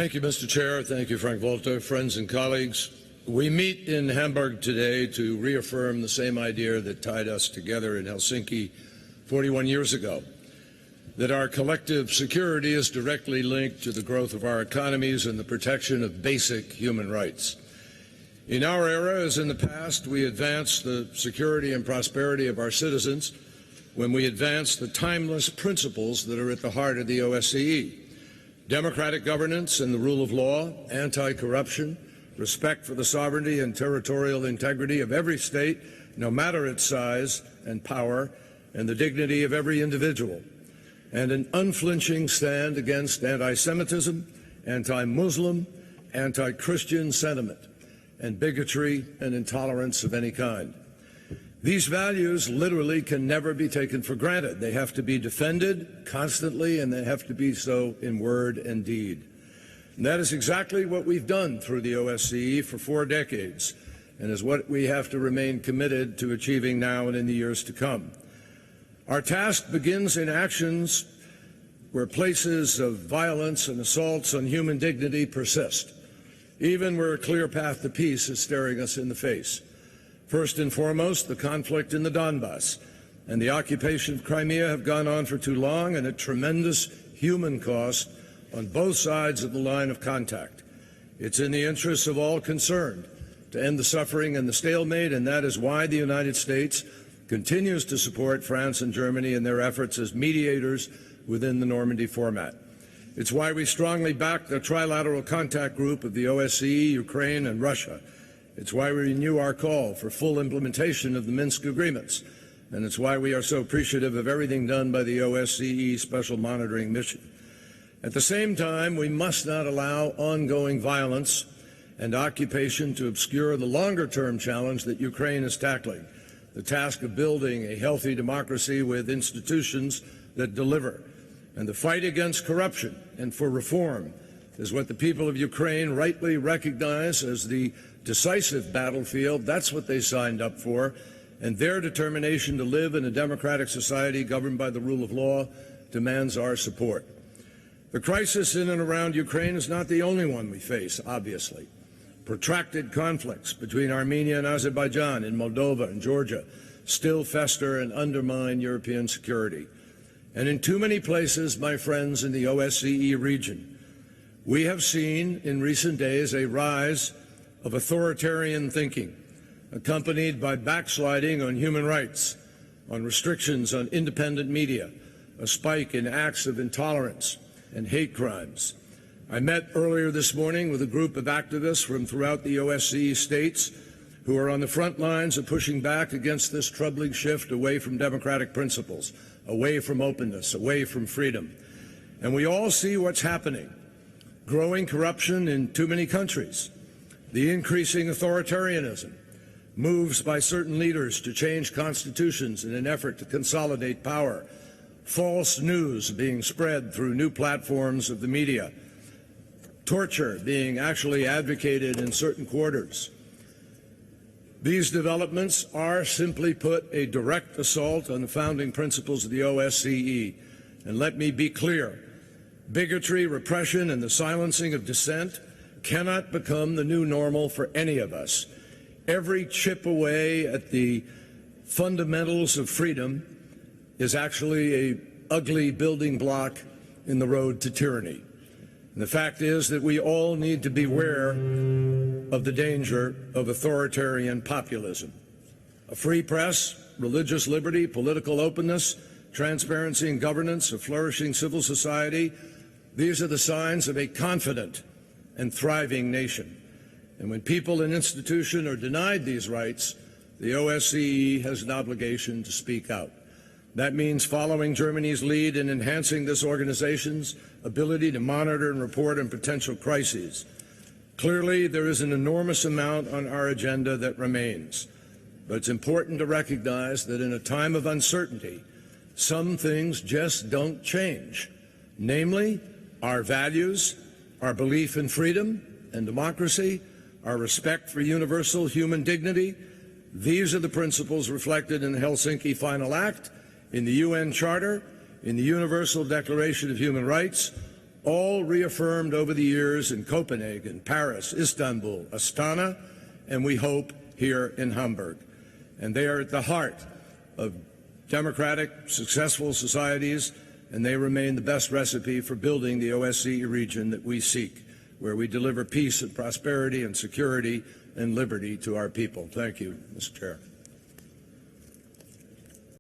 Thank you, Mr. Chair. Thank you, Frank Volta. Friends and colleagues, we meet in Hamburg today to reaffirm the same idea that tied us together in Helsinki 41 years ago, that our collective security is directly linked to the growth of our economies and the protection of basic human rights. In our era, as in the past, we advance the security and prosperity of our citizens when we advance the timeless principles that are at the heart of the OSCE: democratic governance and the rule of law, anti-corruption, respect for the sovereignty and territorial integrity of every state, no matter its size and power, and the dignity of every individual, and an unflinching stand against anti-Semitism, anti-Muslim, anti-Christian sentiment, and bigotry and intolerance of any kind. These values literally can never be taken for granted. They have to be defended constantly, and they have to be so in word and deed. And that is exactly what we've done through the OSCE for 4 decades, and is what we have to remain committed to achieving now and in the years to come. Our task begins in actions where places of violence and assaults on human dignity persist, even where a clear path to peace is staring us in the face. First and foremost, the conflict in the Donbass and the occupation of Crimea have gone on for too long and at tremendous human cost on both sides of the line of contact. It's in the interests of all concerned to end the suffering and the stalemate, and that is why the United States continues to support France and Germany in their efforts as mediators within the Normandy format. It's why we strongly back the trilateral contact group of the OSCE, Ukraine, and Russia. It's why we renew our call for full implementation of the Minsk agreements. And it's why we are so appreciative of everything done by the OSCE Special Monitoring Mission. At the same time, we must not allow ongoing violence and occupation to obscure the longer-term challenge that Ukraine is tackling, the task of building a healthy democracy with institutions that deliver. And the fight against corruption and for reform is what the people of Ukraine rightly recognize as the decisive battlefield. That's what they signed up for, and their determination to live in a democratic society governed by the rule of law demands our support. The crisis in and around Ukraine is not the only one we face, obviously. Protracted conflicts between Armenia and Azerbaijan, in Moldova and Georgia, still fester and undermine European security. And in too many places, my friends in the OSCE region, we have seen in recent days a rise of authoritarian thinking, accompanied by backsliding on human rights, on restrictions on independent media, a spike in acts of intolerance and hate crimes. I met earlier this morning with a group of activists from throughout the OSCE states who are on the front lines of pushing back against this troubling shift away from democratic principles, away from openness, away from freedom. And we all see what's happening: growing corruption in too many countries, the increasing authoritarianism, moves by certain leaders to change constitutions in an effort to consolidate power, false news being spread through new platforms of the media, torture being actually advocated in certain quarters. These developments are, simply put, a direct assault on the founding principles of the OSCE. And let me be clear, bigotry, repression, and the silencing of dissent cannot become the new normal for any of us. Every chip away at the fundamentals of freedom is actually an ugly building block in the road to tyranny. And the fact is that we all need to beware of the danger of authoritarian populism. A free press, religious liberty, political openness, transparency and governance, a flourishing civil society, these are the signs of a confident and thriving nation. And when people and institutions are denied these rights, the OSCE has an obligation to speak out. That means following Germany's lead in enhancing this organization's ability to monitor and report on potential crises. Clearly, there is an enormous amount on our agenda that remains. But it's important to recognize that in a time of uncertainty, some things just don't change. Namely, our values, our belief in freedom and democracy, our respect for universal human dignity. These are the principles reflected in the Helsinki Final Act, in the UN Charter, in the Universal Declaration of Human Rights, all reaffirmed over the years in Copenhagen, Paris, Istanbul, Astana, and we hope here in Hamburg. And they are at the heart of democratic, successful societies, and they remain the best recipe for building the OSCE region that we seek, where we deliver peace and prosperity and security and liberty to our people. Thank you, Mr. Chair.